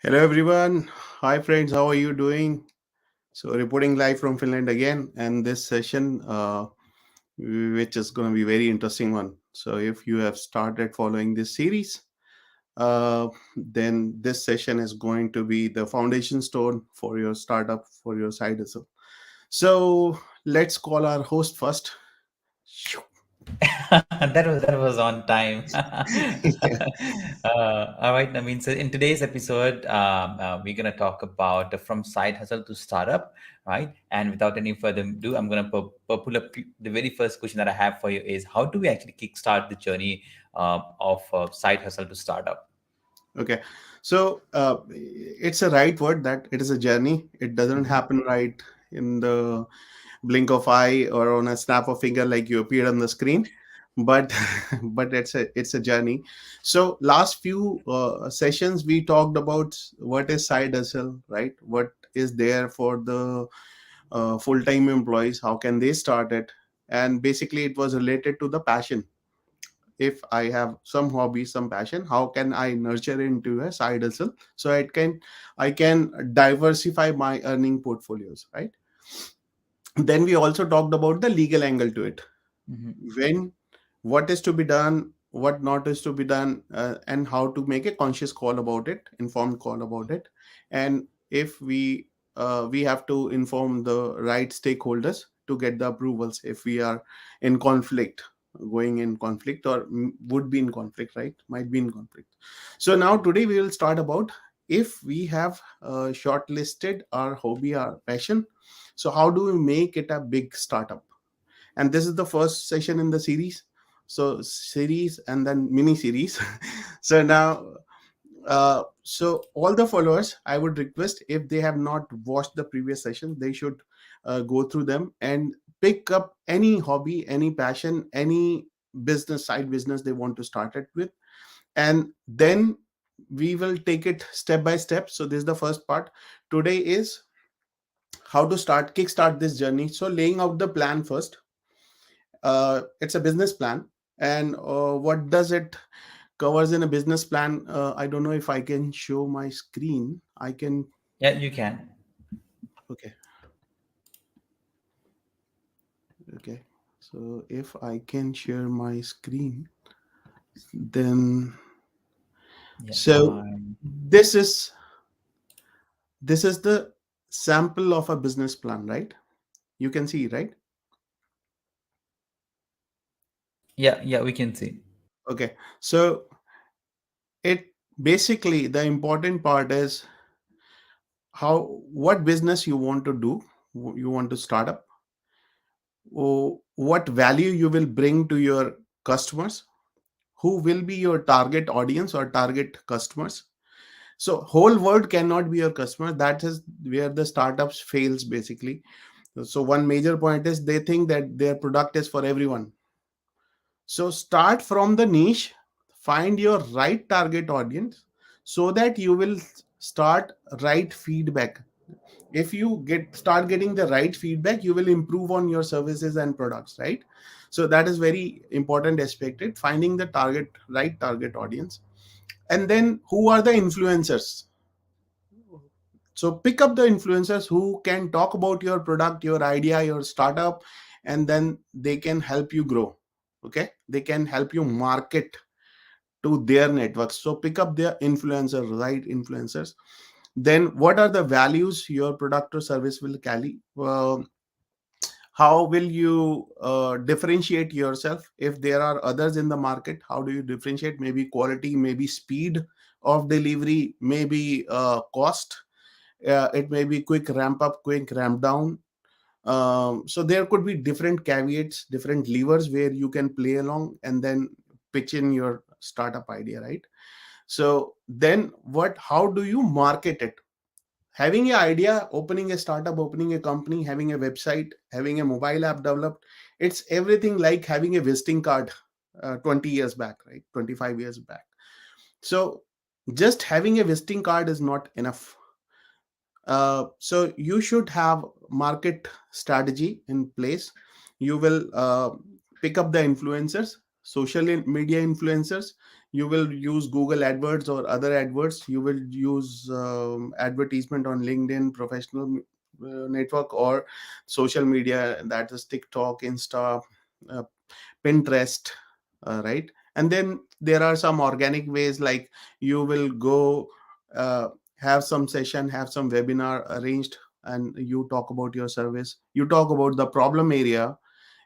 Hello everyone. Hi friends, how are you doing? So reporting live from Finland again, and this session, which is going to be very interesting one. So if you have started following this series, then this session is going to be the foundation stone for your startup, for your side hustle. So let's call our host first. That was on time. Yeah. All right, I mean, so in today's episode, we're gonna talk about from side hustle to startup, right? And without any further ado, I'm gonna pull up the very first question that I have for you is how do we actually kickstart the journey of side hustle to startup? Okay. So it's a right word that it is a journey. It doesn't Mhm. happen right in the blink of eye or on a snap of finger like you appeared on the screen, but but it's a journey. So last few sessions we talked about what is side hustle, right? What is there for the full-time employees, how can they start it, and basically it was related to the passion. If I have some hobby, some passion, how can I nurture into a side hustle so I can diversify my earning portfolios, right? Then we also talked about the legal angle to it. Mhm. When, what is to be done, what not is to be done, and how to make a conscious call about it, informed call about it. And if we have to inform the right stakeholders to get the approvals if we are in conflict, going in conflict, or would be in conflict, right? Might be in conflict. So now today we will start about if we have shortlisted our hobby, our passion, so how do we make it a big startup? And this is the first session in the series. So series and then mini series. So now, so all the followers, I would request, if they have not watched the previous session, they should go through them and pick up any hobby, any passion, any business, side business they want to start it with. And then we will take it step by step. So this is the first part. Today is how to start kickstart this journey. So laying out the plan first. It's a business plan. And what does it covers in a business plan? I don't know if I can show my screen. I can. Yeah, you can. Okay. Okay. So if I can share my screen, then Yeah. so this is this is the sample of a business plan, right? You can see, right? Yeah, we can see. Okay. So it basically, the important part is how, what business you want to do, you want to start up, what value you will bring to your customers, who will be your target audience or target customers. So whole world cannot be your customer. That is where the startups fails basically. So one major point is they think that their product is for everyone. So start from the niche, find your right target audience, so that you will start right feedback. If you get start getting the right feedback, you will improve on your services and products, right? So that is very important aspect, it finding the right target audience. And then who are the influencers? So pick up the influencers who can talk about your product, your idea, your startup, and then they can help you grow. Okay, they can help you market to their networks. So pick up their influencers, right influencers. Then what are the values your product or service will carry? How will you differentiate yourself if there are others in the market? How do you differentiate? Maybe quality, maybe speed of delivery, maybe cost. It may be quick ramp up, quick ramp down. So there could be different caveats, different levers where you can play along and then pitch in your startup idea, right? So then what, how do you market it? Having an idea, opening a startup, opening a company, having a website, having a mobile app developed, it's everything like having a visiting card 20 years back, right? 25 years back. So just having a visiting card is not enough. So you should have market strategy in place. You will pick up the influencers, social media influencers. You will use Google AdWords or other AdWords. You will use advertisement on LinkedIn, professional network, or social media, that is TikTok, Insta, uh, Pinterest, right? And then there are some organic ways, like you will go uh, have some session, have some webinar arranged, and you talk about your service, you talk about the problem area,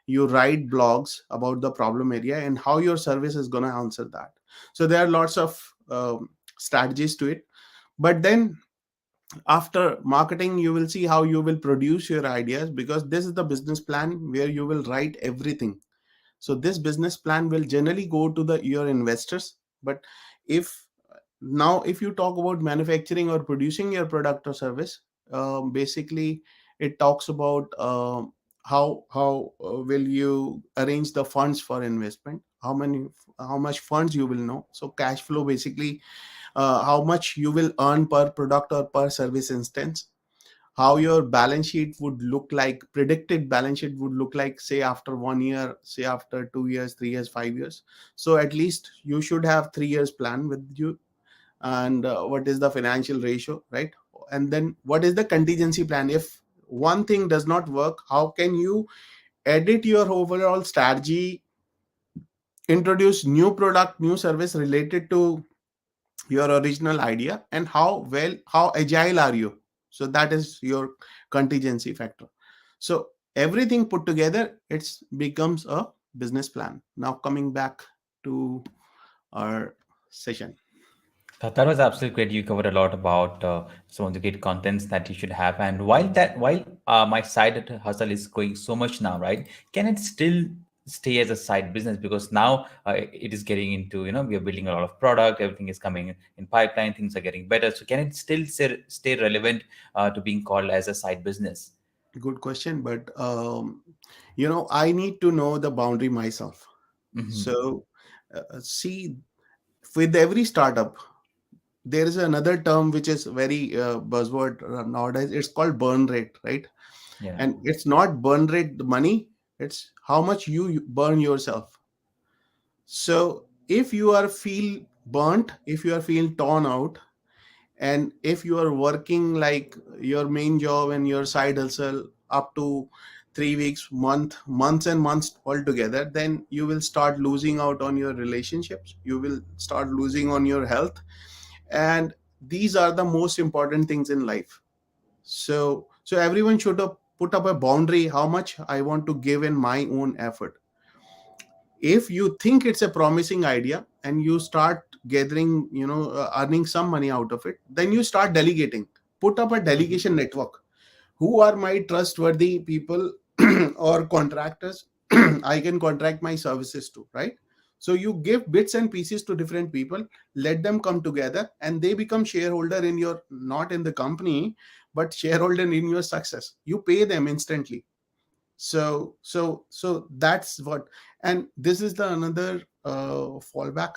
you write blogs about the problem area and how your service is going to answer that. So there are lots of strategies to it. But then after marketing, you will see how you will produce your ideas, because this is the business plan where you will write everything. So this business plan will generally go to the your investors. But if now if you talk about manufacturing or producing your product or service, basically it talks about how will you arrange the funds for investment, how much funds you will know. So cash flow, basically how much you will earn per product or per service instance, how your balance sheet would look like, predicted balance sheet would look like, say after 1 year, say after 2 years, 3 years, 5 years. So at least you should have 3 years plan with you. And what is the financial ratio, right? And then what is the contingency plan? If one thing does not work, how can you edit your overall strategy, introduce new product, new service related to your original idea, and how agile are you? So that is your contingency factor. So everything put together, it's becomes a business plan. Now coming back to our session. That was absolutely great. You covered a lot about some of the great contents that you should have. And while my side hustle is going so much now, right? Can it still stay as a side business? Because now it is getting into, we are building a lot of product, everything is coming in pipeline, things are getting better. So can it still stay relevant to being called as a side business? Good question, but I need to know the boundary myself. Hmm. So see, with every startup, there is another term which is very buzzword nowadays. It's called burn rate, right? Yeah. And it's not burn rate the money, it's how much you burn yourself. So if you are feel burnt, if you are feel torn out, and if you are working like your main job and your side hustle up to 3 weeks, months and months altogether, then you will start losing out on your relationships, you will start losing on your health. And these are the most important things in life. So everyone should have put up a boundary, how much I want to give in my own effort. If you think it's a promising idea and you start gathering, earning some money out of it, then you start delegating. Put up a Hmm. delegation network. Who are my trustworthy people or contractors I can contract my services to, right? So you give bits and pieces to different people, let them come together, and they become shareholder in your, not in the company, but shareholder in your success. You pay them instantly. So that's what. And this is the another fallback.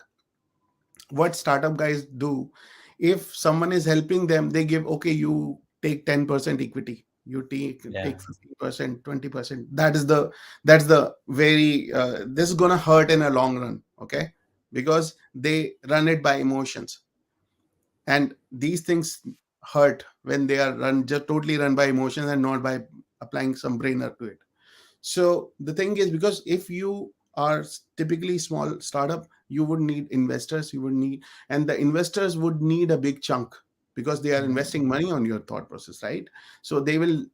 What startup guys do, if someone is helping them, they give, okay, you take 10% equity, you Yeah. take 50%, 20%. That's the very this is gonna hurt in a long run, okay? Because they run it by emotions, and these things hurt when they are run just totally run by emotions and not by applying some brainer to it. So the thing is, because if you are typically small startup, you would need investors, you would need, and the investors would need a big chunk, because they are Hmm. investing money on your thought process, right? So they will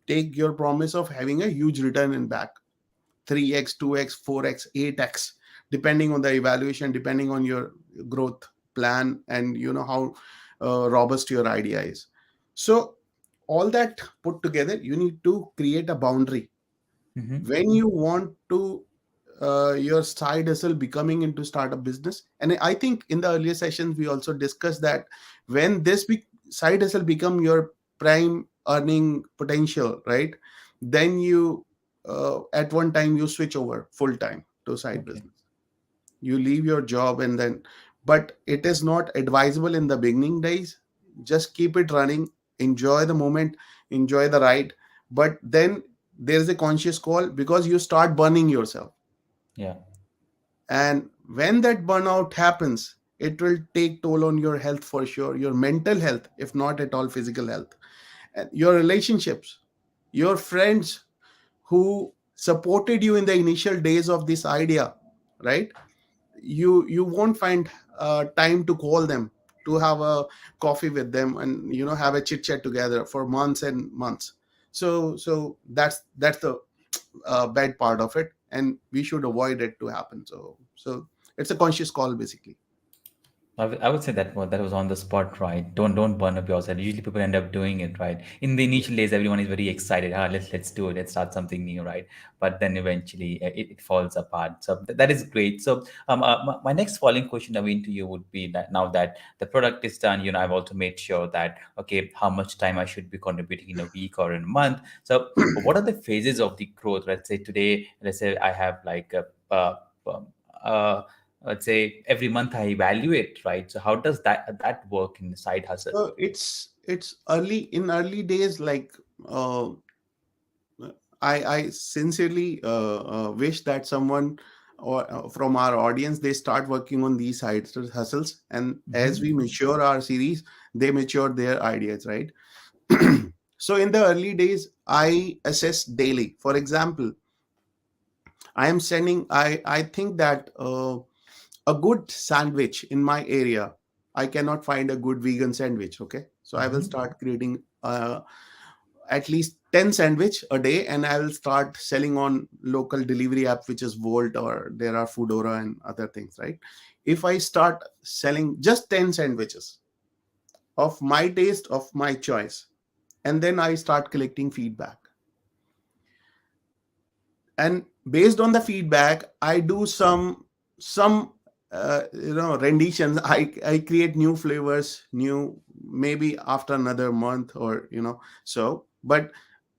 take your promise of having a huge return in back, 3x, 2x, 4x, 8x, depending on the evaluation, depending on your growth plan, and how robust your idea is. So all that put together, you need to create a boundary. Hmm. When you want to your side hustle becoming into startup business, and I think in the earlier sessions we also discussed that when side hustle become your prime earning potential, right? Then you at one time you switch over full time to side Okay. business. You leave your job, and then, but it is not advisable in the beginning days. Just keep it running, enjoy the moment, enjoy the ride. But then there's a conscious call, because you start burning yourself. Yeah. And when that burnout happens, it will take toll on your health for sure, your mental health, if not at all physical health, and your relationships, your friends who supported you in the initial days of this idea, right? You won't find time to call them, to have a coffee with them, and have a chit chat together for months and months. So that's the bad part of it, and we should avoid it to happen. So it's a conscious call basically. I would say that was on the spot, right? Don't burn up yourself. Usually people end up doing it, right? In the initial days, everyone is very excited. Let's do it. Let's start something new, right? But then eventually it falls apart. So that is great. So my next following question, Naveen, to you would be that now that the product is done, I've also made sure that okay, how much time I should be contributing in a week or in a month. So what are the phases of the growth? Let's say today, let's say I have like a um, uh, let's say every month I evaluate, right? So how does that work in the side hustle? So it's early days, like uh, I sincerely wish that someone or from our audience, they start working on these side hustles, and as we Hmm. mature our series, they mature their ideas, right? So in the early days, I assess daily. For example, I think that a good sandwich in my area, I cannot find a good vegan sandwich. Okay, so I will Hmm. start creating at least 10 sandwich a day, and I will start selling on local delivery app, which is Volt, or there are Foodora and other things, right? If I start selling just 10 sandwiches of my taste, of my choice, and then I start collecting feedback, and based on the feedback, I do some renditions. I create new flavors, new, maybe after another month, or so. But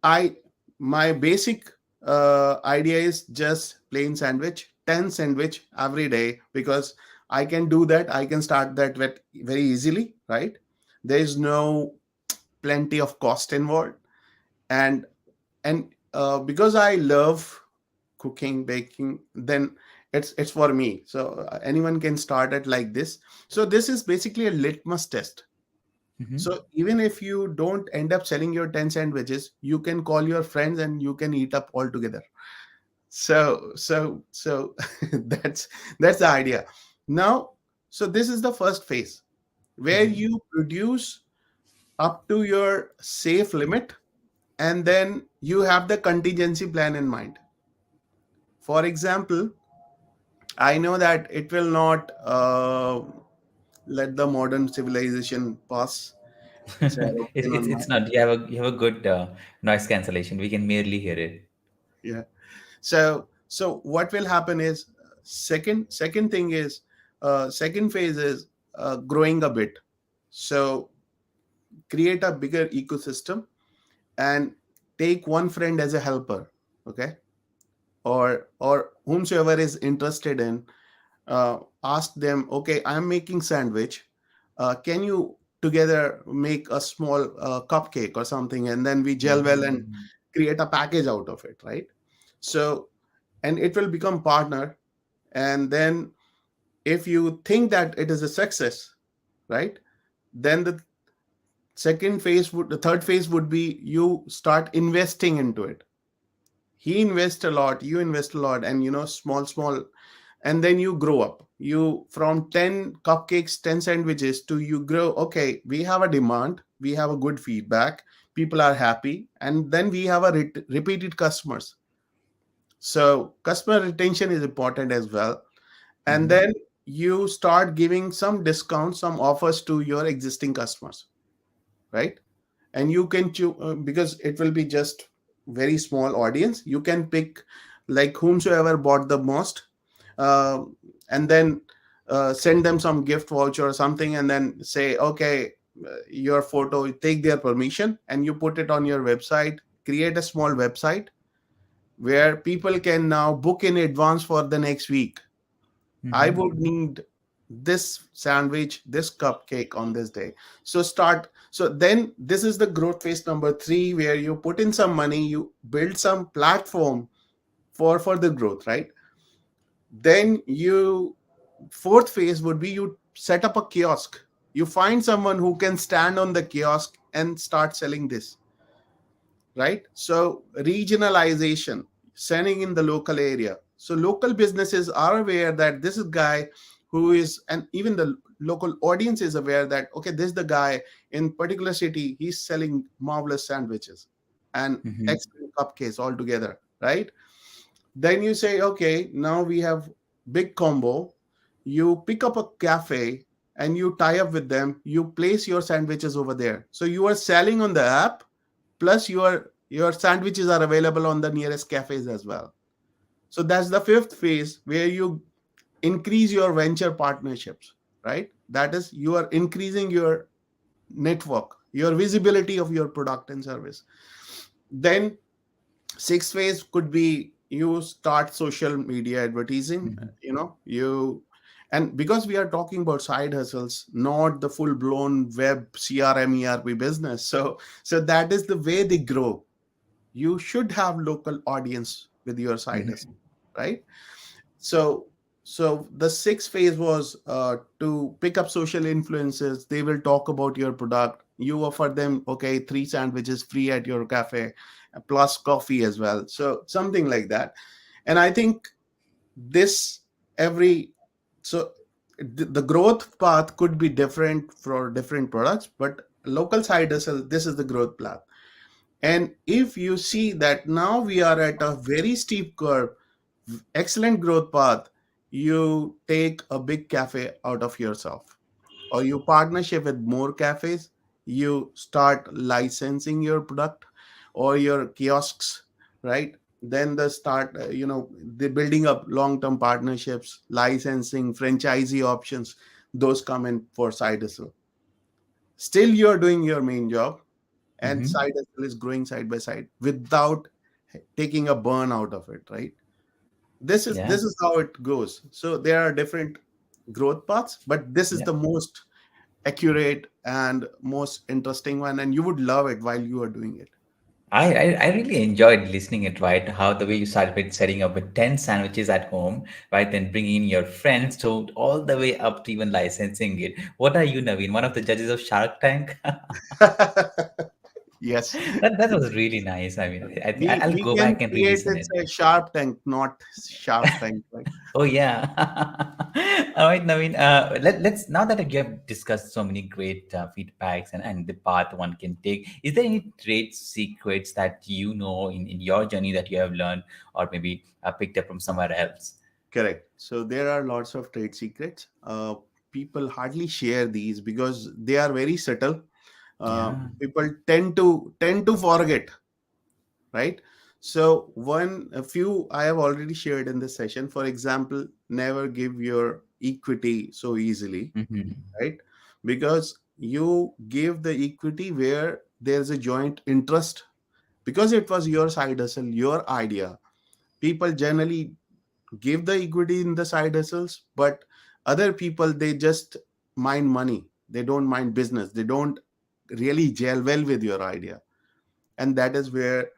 I my basic idea is just plain sandwich, 10 sandwich every day, because I can do that. I can start that very easily, right? There is no plenty of cost involved, and because I love cooking, baking, then it's for me. So anyone can start it like this. So this is basically a litmus test. Hmm. So even if you don't end up selling your 10 sandwiches, you can call your friends and you can eat up all together. So that's the idea. Now, so this is the first phase where Hmm. you produce up to your safe limit, and then you have the contingency plan in mind. For example, I know that it will not let the modern civilization pass. It's an opinion on It's my. not. You have a good noise cancellation. We can merely hear it. Yeah. So what will happen is, second thing is, second phase is growing a bit. So create a bigger ecosystem, and take one friend as a helper, okay, or whomsoever is interested in, ask them, okay, I'm making sandwich, can you together make a small cupcake or something, and then we gel well and Mhm. create a package out of it, right? So, and it will become partner. And then if you think that it is a success, right, then the third phase would be, you start investing into it. He invests a lot, you invest a lot, and small, and then you grow up. You, from 10 cupcakes, 10 sandwiches, to you grow, okay, we have a demand, we have a good feedback, people are happy, and then we have a repeated customers. So customer retention is important as well. And Mhm. then you start giving some discounts, some offers to your existing customers, right? And you can choose, because it will be just very small audience, you can pick like whomsoever bought the most, uh, and then send them some gift voucher or something, and then say, okay, your photo, take their permission, and you put it on your website. Create a small website where people can now book in advance for the next week. I Mhm. would need this sandwich, this cupcake on this day. So start. So then this is the growth phase number three, where you put in some money, you build some platform for further growth, right? Then you fourth phase would be you set up a kiosk. You find someone who can stand on the kiosk and start selling this, right? So regionalization, selling in the local area. So local businesses are aware that this is guy who is, and even the local audience is aware that okay, this is the guy in particular city. He's selling marvelous sandwiches and Mm-hmm. excellent cupcakes altogether, right? Then you say, okay, now we have big combo. You pick up a cafe and you tie up with them. You place your sandwiches over there. So you are selling on the app, plus your sandwiches are available on the nearest cafes as well. So that's the fifth phase where you increase your venture partnerships, right? That is, you are increasing your network, your visibility of your product and service. Then sixth phase could be you start social media advertising. Mm-hmm. You, and because we are talking about side hustles, not the full blown web CRM ERP business, so that is the way they grow. You should have local audience with your side hustle, Mm-hmm. right? So the sixth phase was to pick up social influences. They will talk about your product. You offer them, okay, 3 sandwiches free at your cafe, plus coffee as well, so something like that. And I think this every so the growth path could be different for different products, but local side hustle, this is the growth path. And if you see that now we are at a very steep curve, excellent growth path, you take a big cafe out of yourself, or you partnership with more cafes, you start licensing your product or your kiosks, right? Then the start, the building up long-term partnerships, licensing, franchisee options, those come in for side hustle. Still, you are doing your main job, and Mm-hmm. side hustle is growing side by side without taking a burn out of it, right? Yeah. This is how it goes. So there are different growth paths, but this is Yeah. the most accurate and most interesting one, and you would love it while you are doing it. I really enjoyed listening it, right? How the way you started with setting up with 10 sandwiches at home, right? Then bringing in your friends to all the way up to even licensing it. What are you, Naveen? One of the judges of Shark Tank? Yes. That was really nice. I mean, I think I'll We go can back and create re-listen it it. a sharp tank, not shark tank, right? Oh yeah. All right, Naveen. Let's now that you have discussed so many great feedbacks and the path one can take, is there any trade secrets that you know in your journey that you have learned or maybe picked up from somewhere else? Correct. So there are lots of trade secrets. People hardly share these because they are very subtle. Yeah. People tend to forget, right? So a few I have already shared in this session. For example, never give your equity so easily, Mm-hmm. right? Because you give the equity where there's a joint interest, because it was your side hustle, your idea. People generally give the equity in the side hustles, but other people, they just mind money. They don't mind business. They don't really gel well with your idea, and that is where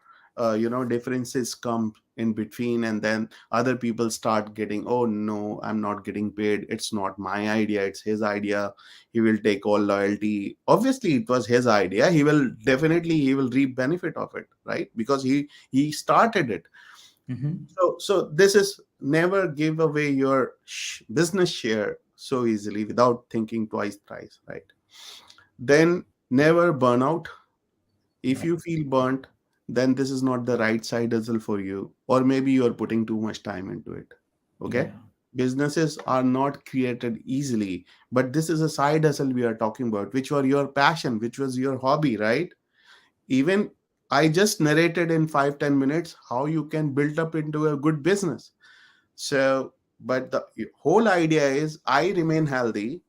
differences come in between. And then other people start getting, oh no, I'm not getting paid, it's not my idea, it's his idea, he will take all loyalty. Obviously it was his idea, he will reap benefit of it, right? Because he started it. Mm-hmm. So this is, never give away your business share so easily without thinking twice thrice, right? Then never burn out. If Yeah. you feel burnt, then this is not the right side hustle for you, or maybe you are putting too much time into it. Okay? Yeah. Businesses are not created easily, but this is a side hustle we are talking about, which were your passion, which was your hobby, right? Even I just narrated in 5-10 minutes how you can build up into a good business. So, but the whole idea is I remain healthy,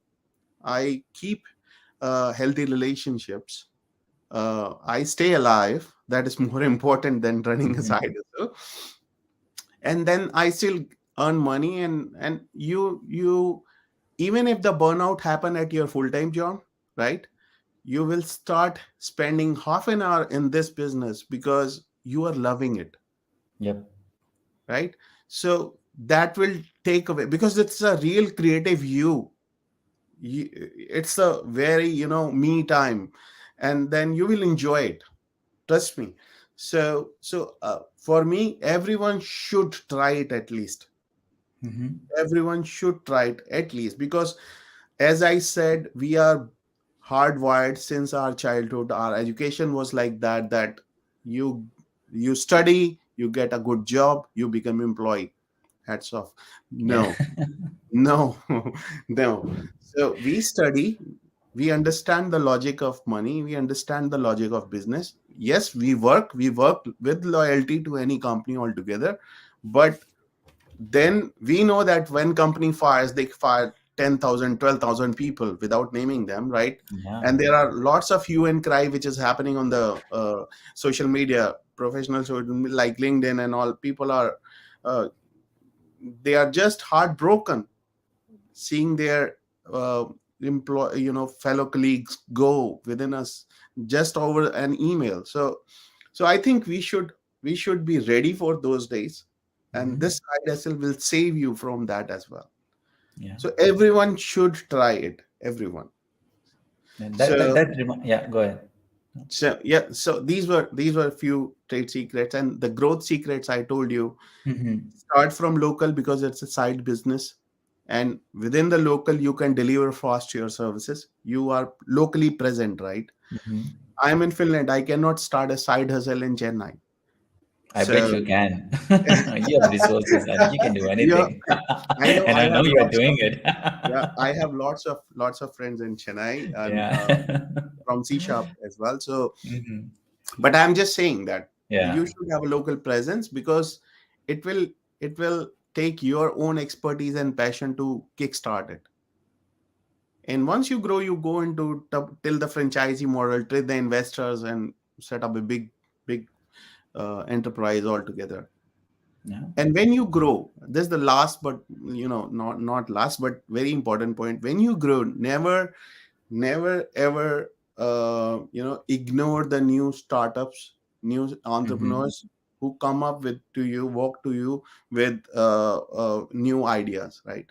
I keep healthy relationships, I stay alive. That is more important than running a Mm-hmm. side hustle. And then I still earn money, and you even if the burnout happen at your full time job, right? You will start spending half an hour in this business because you are loving it, Yep. right? So that will take away, because it's a real creative it's a very, me time, and then you will enjoy it, trust me. So for me, everyone should try it at least. Mm-hmm. Everyone should try it at least, because as I said, we are hardwired since our childhood. Our education was like that, that you you study, you get a good job, you become employee. Hats off. Yeah. No, no, no. So we study, we understand the logic of money, we understand the logic of business. Yes, we work with loyalty to any company altogether, but then we know that when company fires, they fire 10,000, 12,000 people without naming them, right? Yeah. And there are lots of hue and cry which is happening on the social media, professional social, like LinkedIn and all. People are uh, they are just heartbroken seeing their uh, fellow colleagues go within us just over an email. So I think we should be ready for those days, and Mm-hmm. this side hustle will save you from that as well. Yeah. So everyone should try it, everyone. And So yeah, go ahead. yeah, so these were a few trade secrets, and the growth secrets I told you. Mm-hmm. Start from local because it's a side business, and within the local you can deliver fast your services. You are locally present, right? Mm-hmm. I'm in Finland, I cannot start a side hustle in Chennai. I bet So you can. You have resources and you can do yeah, anything. I know And I I know have you are lots of, doing it. yeah, I have lots of friends in Chennai, and Yeah. from C Sharp as well. So, Hmm. but I'm just saying that Yeah. you should have a local presence, because it will it will take your own expertise and passion to kickstart it. And once you grow, you go into till the franchisee model, trade the investors, and set up a big enterprise altogether. Yeah. And when you grow, this is the last, but not last, but very important point. When you grow, never ever ignore the new startups, new Hmm. entrepreneurs who come up with to you, walk to you with new ideas, right?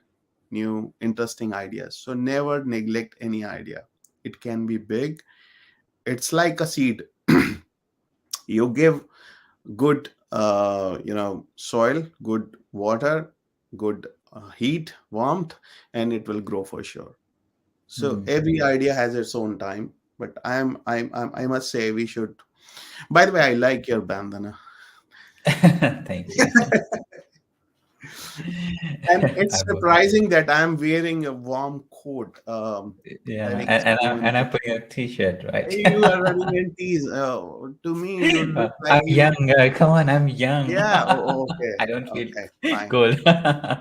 New interesting ideas. So never neglect any idea. It can be big. It's like a seed. You give good soil, good water, good heat, warmth, and it will grow for sure. So Hmm. every idea has its own time. But I must say we should. By the way, I like your bandana, Thank you. and it's I will. surprising that I'm wearing a warm coat, Yeah, having snow. and I'm putting a t-shirt, right? You are running in teas. To me, you look like I'm you. young. Come on, I'm young. Yeah. Okay. I don't feel Okay. Fine. cool.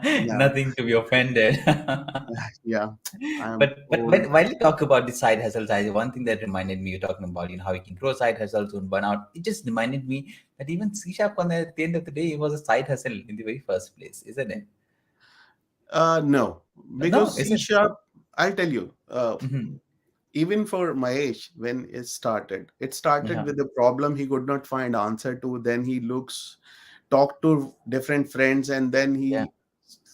Yeah. Nothing to be offended. Yeah. I'm But old. while you talk about the side hustles, one thing that reminded me, you're talking about, how you can grow side hustles and burn out. It just reminded me that even C Sharp on at the end of the day, it was a side hustle in the very first place, isn't it? No, No, because is C it? sharp. I'll tell you. Mm-hmm. Even for Mahesh, when it started Yeah, with a problem he could not find answer to. Then he talked to different friends, and then yeah, he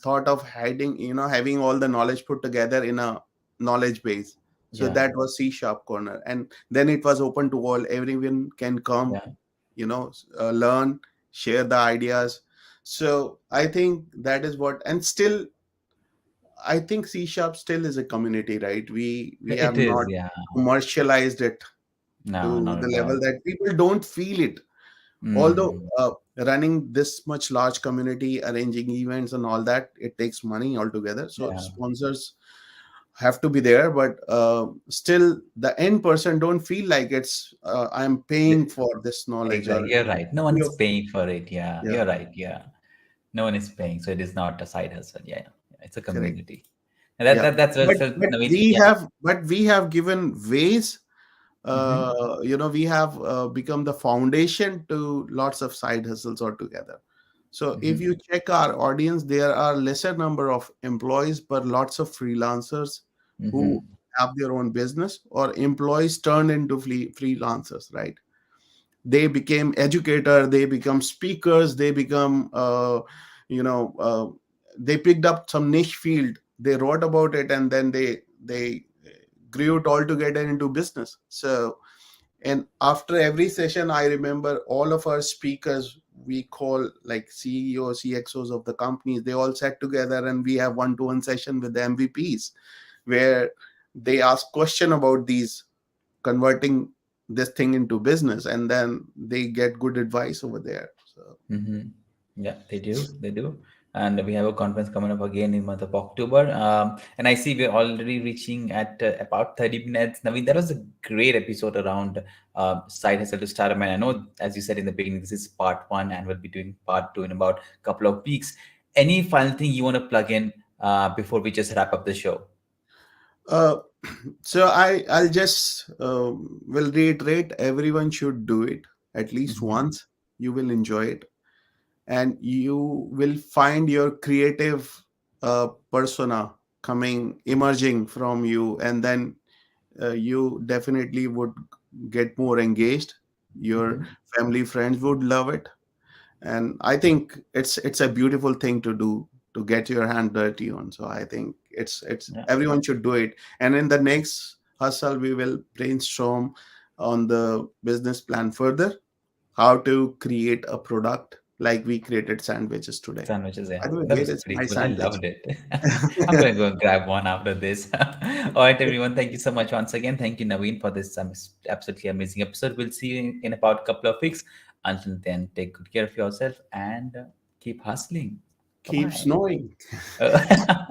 thought of having all the knowledge put together in a knowledge base. So yeah, that was CSharpCorner, and then it was open to all. Everyone can come, yeah. learn, share the ideas. So I think that is what, and still I think C Sharp still is a community, right? We have It is, not yeah. commercialized it No, to not the at all. level that people don't feel it. Although Mm, running this much large community, arranging events and all that, it takes money altogether. So yeah, sponsors have to be there, but still the end person don't feel like it's I'm paying for this knowledge, or exactly. You're right. No one is you paying for it. Yeah, yeah, you're right. Yeah, no one is paying, so it is not a side hustle. Yeah, yeah. It's a correct. community. And Yeah. that's what But so, but Naveen. we Yeah. have but we have given ways. Mm-hmm. We have become the foundation to lots of side hustles altogether. So if Mm-hmm. you check our audience, there are lesser number of employees, but lots of freelancers who Mm-hmm. have their own business, or employees turned into freelancers, right? They became educator, they become speakers, they become you know they picked up some niche field, they wrote about it, and then they grew it all together into business. So, and after every session, I remember all of our speakers, we call like CEOs, CXOs of the companies, they all sat together and we have one-to-one session with the MVPs where they ask question about these converting this thing into business, and then they get good advice over there. So Mm-hmm. Yeah, they do. They do. And we have a conference coming up again in month of October. And I see we're already reaching at about 30 minutes. Naveen, that was a great episode around side hustle to startup. And I know, as you said in the beginning, this is part one, and we'll be doing part two in about a couple of weeks. Any final thing you want to plug in before we just wrap up the show? uh, I'll just will reiterate, everyone should do it at least Mm-hmm. once. You will enjoy it, and you will find your creative persona coming emerging from you, and then you definitely would get more engaged. Your Mm-hmm. family, friends would love it, and I think it's a beautiful thing to do, to get your hand dirty on. So I think it's Yeah, everyone should do it. And in the next hustle, we will brainstorm on the business plan further, how to create a product like we created sandwiches today. sandwiches. Yeah, By the way, that here was is pretty my cool. I sandwich. loved it. I'm gonna go and grab one after this. All right, everyone. Thank you so much once again. Thank you, Naveen, for this absolutely amazing episode. We'll see you in about a couple of weeks. Until then, take good care of yourself and keep hustling. Bye Keep snowing. bye.